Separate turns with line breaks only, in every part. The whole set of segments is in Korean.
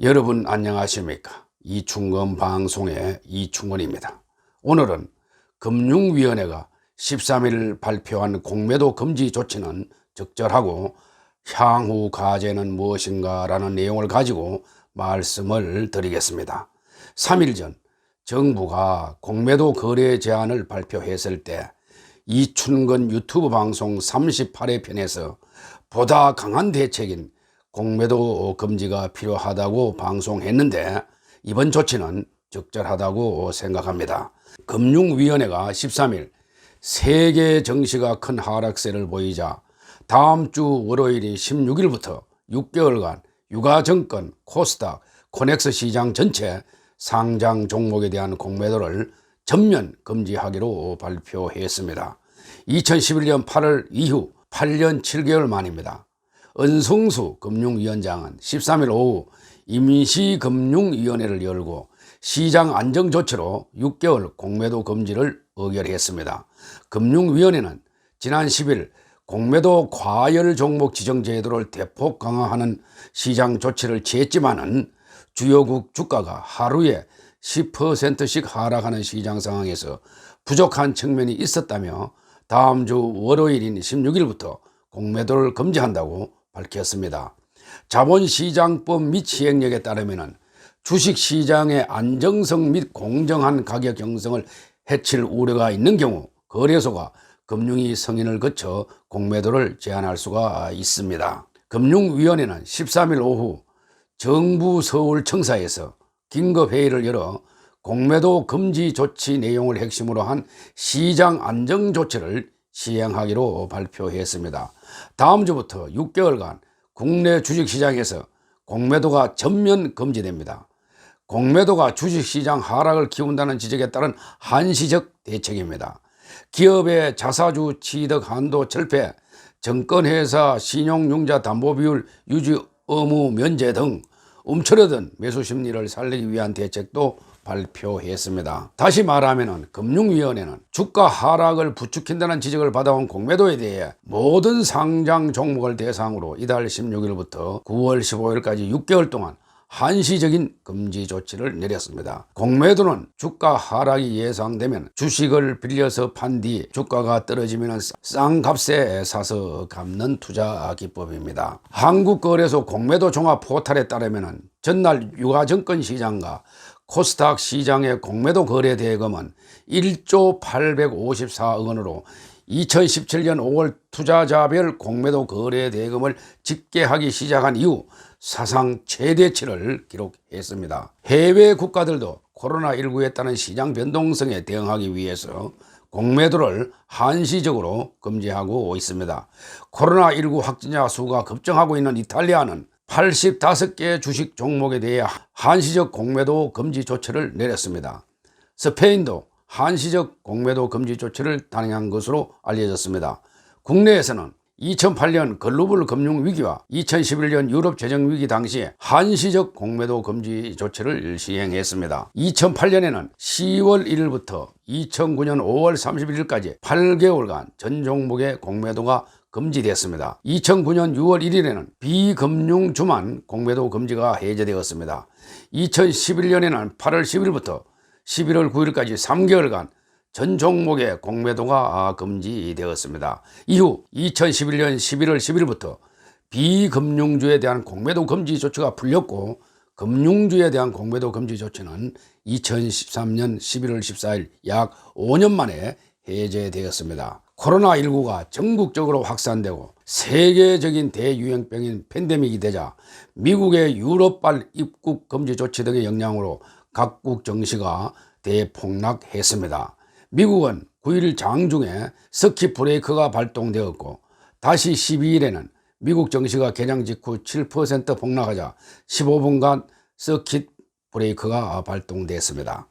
여러분 안녕하십니까? 이충건 방송의 이충건입니다. 오늘은 금융위원회가 13일 발표한 공매도 금지 조치는 적절하고 향후 과제는 무엇인가 라는 내용을 가지고 말씀을 드리겠습니다. 3일 전 정부가 공매도 거래 제한을 발표했을 때 이충건 유튜브 방송 38회 편에서 보다 강한 대책인 공매도 금지가 필요하다고 방송했는데 이번 조치는 적절하다고 생각합니다. 금융위원회가 13일 세계 증시가 큰 하락세를 보이자 다음 주 월요일인 16일부터 6개월간 유가증권, 코스닥, 코넥스 시장 전체 상장 종목에 대한 공매도를 전면 금지하기로 발표했습니다. 2011년 8월 이후 8년 7개월 만입니다. 은성수 금융위원장은 13일 오후 임시금융위원회를 열고 시장 안정조치로 6개월 공매도 금지를 의결했습니다. 금융위원회는 지난 10일 공매도 과열 종목 지정 제도를 대폭 강화하는 시장 조치를 취했지만은 주요국 주가가 하루에 10%씩 하락하는 시장 상황에서 부족한 측면이 있었다며 다음 주 월요일인 16일부터 공매도를 금지한다고 밝혔습니다. 자본시장법 및 시행령에 따르면 주식시장의 안정성 및 공정한 가격 형성을 해칠 우려가 있는 경우 거래소가 금융위 승인을 거쳐 공매도를 제한할 수가 있습니다. 금융위원회는 13일 오후 정부 서울청사에서 긴급회의를 열어 공매도 금지 조치 내용을 핵심으로 한 시장 안정 조치를 시행하기로 발표했습니다. 다음 주부터 6개월간 국내 주식시장에서 공매도가 전면 금지됩니다. 공매도가 주식시장 하락을 키운다는 지적에 따른 한시적 대책입니다. 기업의 자사주 취득 한도 철폐, 증권회사 신용융자 담보비율 유지 의무 면제 등 움츠러든 매수 심리를 살리기 위한 대책도 발표했습니다. 다시 말하면 금융위원회는 주가 하락을 부추긴다는 지적을 받아온 공매도에 대해 모든 상장 종목을 대상으로 이달 16일부터 9월 15일까지 6개월 동안 한시적인 금지 조치를 내렸습니다. 공매도는 주가 하락이 예상되면 주식을 빌려서 판 뒤 주가가 떨어지면 싼 값에 사서 갚는 투자 기법입니다. 한국거래소 공매도 종합 포털에 따르면 전날 유가증권 시장과 코스닥 시장의 공매도 거래 대금은 1조 854억 원으로 2017년 5월 투자자별 공매도 거래 대금을 집계하기 시작한 이후 사상 최대치를 기록했습니다. 해외 국가들도 코로나19에 따른 시장 변동성에 대응하기 위해서 공매도를 한시적으로 금지하고 있습니다. 코로나19 확진자 수가 급증하고 있는 이탈리아는 85개 주식 종목에 대해 한시적 공매도 금지 조치를 내렸습니다. 스페인도 한시적 공매도 금지 조치를 단행한 것으로 알려졌습니다. 국내에서는 2008년 글로벌 금융위기와 2011년 유럽 재정위기 당시에 한시적 공매도 금지 조치를 시행했습니다. 2008년에는 10월 1일부터 2009년 5월 31일까지 8개월간 전 종목의 공매도가 금지됐습니다. 2009년 6월 1일에는 비금융주만 공매도 금지가 해제되었습니다. 2011년에는 8월 10일부터 11월 9일까지 3개월간 전 종목의 공매도가 금지되었습니다. 이후 2011년 11월 10일부터 비금융주에 대한 공매도 금지 조치가 풀렸고 금융주에 대한 공매도 금지 조치는 2013년 11월 14일 약 5년 만에 해제되었습니다. 코로나19가 전국적으로 확산되고 세계적인 대유행병인 팬데믹이 되자 미국의 유럽발 입국 금지 조치 등의 영향으로 각국 증시가 대폭락했습니다. 미국은 9일 장중에 서킷 브레이크가 발동되었고 다시 12일에는 미국 증시가 개장 직후 7% 폭락하자 15분간 서킷 브레이크가 발동됐습니다.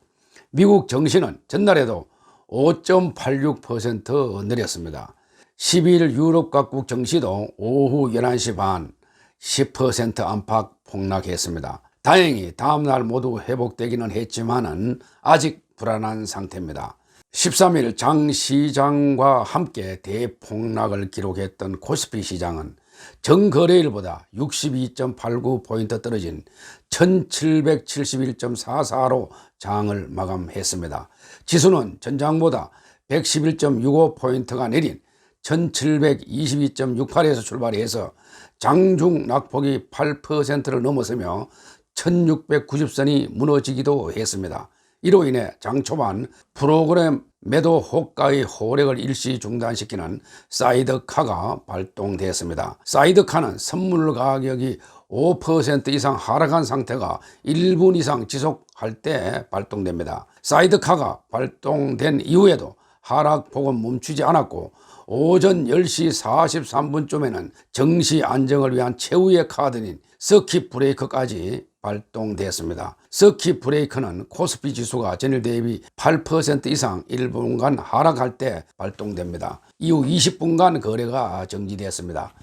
미국 증시는 전날에도 5.86% 내렸습니다. 12일 유럽 각국 증시도 오후 11시 반 10% 안팎 폭락했습니다. 다행히 다음날 모두 회복되기는 했지만은 아직 불안한 상태입니다. 13일 장시장과 함께 대폭락을 기록했던 코스피 시장은 전거래일보다 62.89포인트 떨어진 1771.44로 장을 마감했습니다. 지수는 전장보다 111.65포인트가 내린 1722.68에서 출발해서 장중 낙폭이 8%를 넘어서며 1690선이 무너지기도 했습니다. 이로 인해 장 초반 프로그램 매도 호가의 호력을 일시 중단시키는 사이드카가 발동되었습니다. 사이드카는 선물 가격이 5% 이상 하락한 상태가 1분 이상 지속할 때 발동됩니다. 사이드카가 발동된 이후에도 하락폭은 멈추지 않았고 오전 10시 43분쯤에는 정시 안정을 위한 최후의 카드인 서킷 브레이크까지 발동됐습니다. 서킷 브레이크는 코스피 지수가 전일 대비 8% 이상 1분간 하락할 때 발동됩니다. 이후 20분간 거래가 정지됐습니다.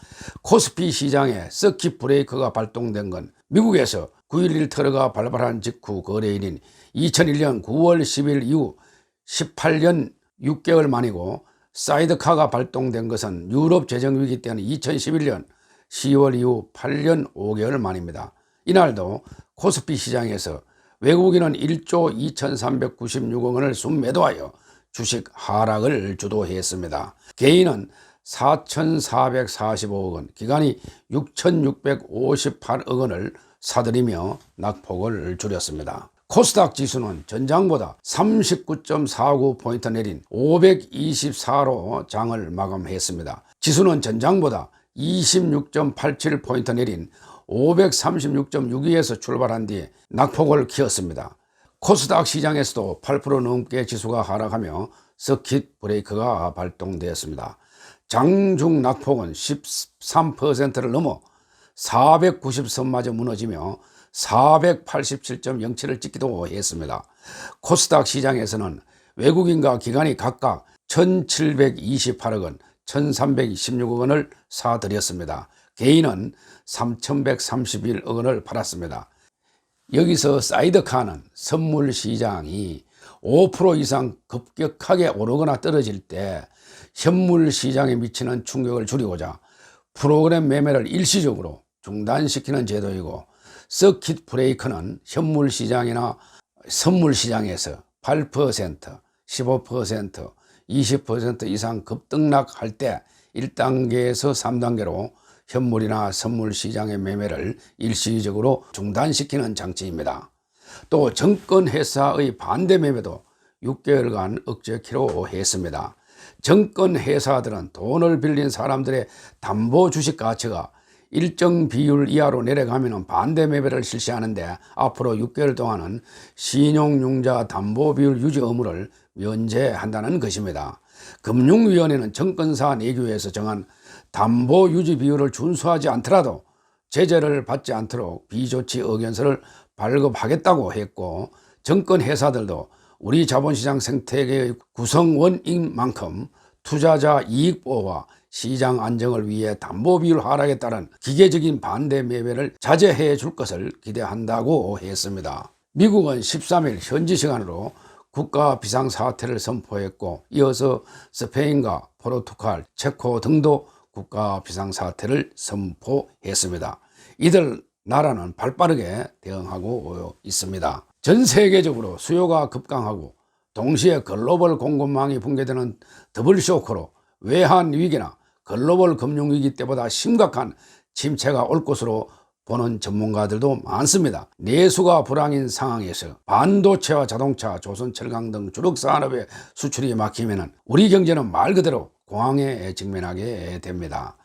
코스피 시장에 서킷 브레이크가 발동된 건 미국에서 9.11 테러가 발발한 직후 거래일인 2001년 9월 10일 이후 18년 6개월 만이고, 사이드카가 발동된 것은 유럽 재정위기 때는 2011년 10월 이후 8년 5개월 만입니다. 이날도 코스피 시장에서 외국인은 1조 2396억 원을 순매도하여 주식 하락을 주도했습니다. 개인은 4445억 원, 기관이 6658억 원을 사들이며 낙폭을 줄였습니다. 코스닥 지수는 전장보다 39.49포인트 내린 524로 장을 마감했습니다. 지수는 전장보다 26.87포인트 내린 536.62에서 출발한 뒤 낙폭을 키웠습니다. 코스닥 시장에서도 8% 넘게 지수가 하락하며 서킷 브레이크가 발동되었습니다. 장중 낙폭은 13%를 넘어 490선마저 무너지며 487.07을 찍기도 했습니다. 코스닥 시장에서는 외국인과 기관이 각각 1728억 원, 1316억 원을 사들였습니다. 개인은 3131억 원을 팔았습니다. 여기서 사이드카는 선물 시장이 5% 이상 급격하게 오르거나 떨어질 때 현물 시장에 미치는 충격을 줄이고자 프로그램 매매를 일시적으로 중단시키는 제도이고, 서킷 브레이크는 현물 시장이나 선물 시장에서 8%, 15%, 20% 이상 급등락할 때 1단계에서 3단계로 현물이나 선물 시장의 매매를 일시적으로 중단시키는 장치입니다. 또 정권회사의 반대 매매도 6개월간 억제키로 했습니다. 정권회사들은 돈을 빌린 사람들의 담보 주식 가치가 일정 비율 이하로 내려가면 반대 매매를 실시하는데, 앞으로 6개월 동안은 신용융자 담보 비율 유지 의무를 면제한다는 것입니다. 금융위원회는 정권사 내규에서 정한 담보 유지 비율을 준수하지 않더라도 제재를 받지 않도록 비조치 의견서를 발급하겠다고 했고, 정권회사들도 우리 자본시장 생태계의 구성원인 만큼 투자자 이익 보호와 시장 안정을 위해 담보 비율 하락에 따른 기계적인 반대 매매를 자제해 줄 것을 기대한다고 했습니다. 미국은 13일 현지 시간으로 국가 비상사태를 선포했고, 이어서 스페인과 포르투갈, 체코 등도 국가 비상사태를 선포했습니다. 이들 나라는 발빠르게 대응하고 있습니다. 전 세계적으로 수요가 급강하고 동시에 글로벌 공급망이 붕괴되는 더블 쇼크로 외환 위기나 글로벌 금융위기 때보다 심각한 침체가 올 것으로 보는 전문가들도 많습니다. 내수가 불황인 상황에서 반도체와 자동차, 조선철강 등 주력 산업의 수출이 막히면 우리 경제는 말 그대로 공황에 직면하게 됩니다.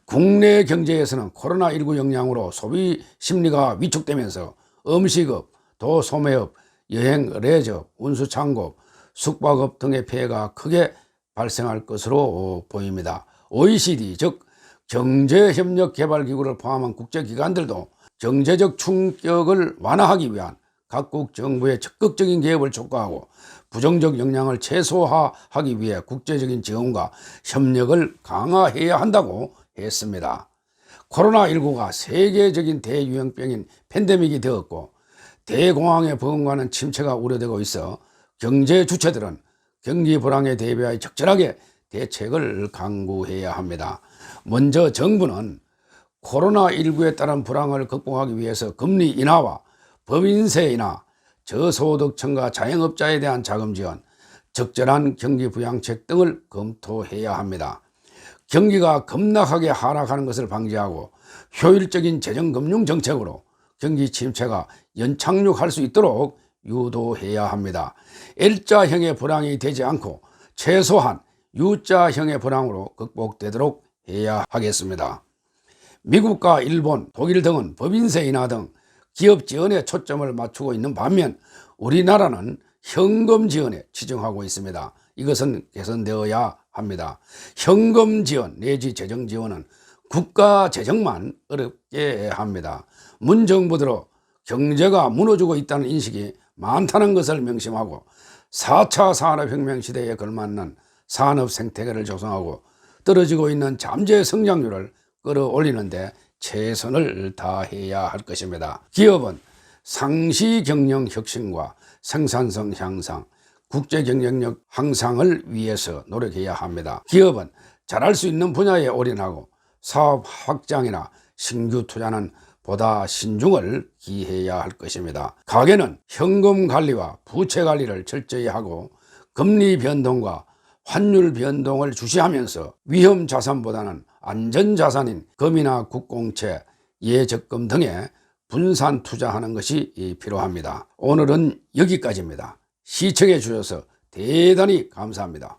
국내 경제에서는 코로나19 영향으로 소비 심리가 위축되면서 음식업, 도소매업, 여행, 레저, 운수창고, 숙박업 등의 피해가 크게 발생할 것으로 보입니다. OECD, 즉 경제협력개발기구를 포함한 국제기관들도 경제적 충격을 완화하기 위한 각국 정부의 적극적인 개입을 촉구하고 부정적 영향을 최소화하기 위해 국제적인 지원과 협력을 강화해야 한다고 했습니다. 코로나19가 세계적인 대유행병인 팬데믹이 되었고 대공황에 버금가는 침체가 우려되고 있어 경제 주체들은 경기 불황에 대비하여 적절하게 대책을 강구해야 합니다. 먼저 정부는 코로나19에 따른 불황을 극복하기 위해서 금리 인하와 법인세 인하, 저소득층과 자영업자에 대한 자금 지원, 적절한 경기 부양책 등을 검토해야 합니다. 경기가 급락하게 하락하는 것을 방지하고 효율적인 재정금융 정책으로 경기 침체가 연착륙할 수 있도록 유도해야 합니다. L자형의 불황이 되지 않고 최소한 U자형의 불황으로 극복되도록 해야 하겠습니다. 미국과 일본, 독일 등은 법인세 인하 등 기업 지원에 초점을 맞추고 있는 반면 우리나라는 현금 지원에 치중하고 있습니다. 이것은 개선되어야 합니다. 현금 지원 내지 재정 지원은 국가 재정만 어렵게 합니다. 문정부 들어 경제가 무너지고 있다는 인식이 많다는 것을 명심하고 4차 산업혁명 시대에 걸맞는 산업 생태계를 조성하고 떨어지고 있는 잠재 성장률을 끌어올리는 데 최선을 다해야 할 것입니다. 기업은 상시 경영 혁신과 생산성 향상, 국제 경쟁력 향상을 위해서 노력해야 합니다. 기업은 잘할 수 있는 분야에 올인하고 사업 확장이나 신규 투자는 보다 신중을 기해야 할 것입니다. 가계는 현금 관리와 부채 관리를 철저히 하고 금리 변동과 환율 변동을 주시하면서 위험 자산보다는 안전 자산인 금이나 국공채, 예적금 등에 분산 투자하는 것이 필요합니다. 오늘은 여기까지입니다. 시청해 주셔서 대단히 감사합니다.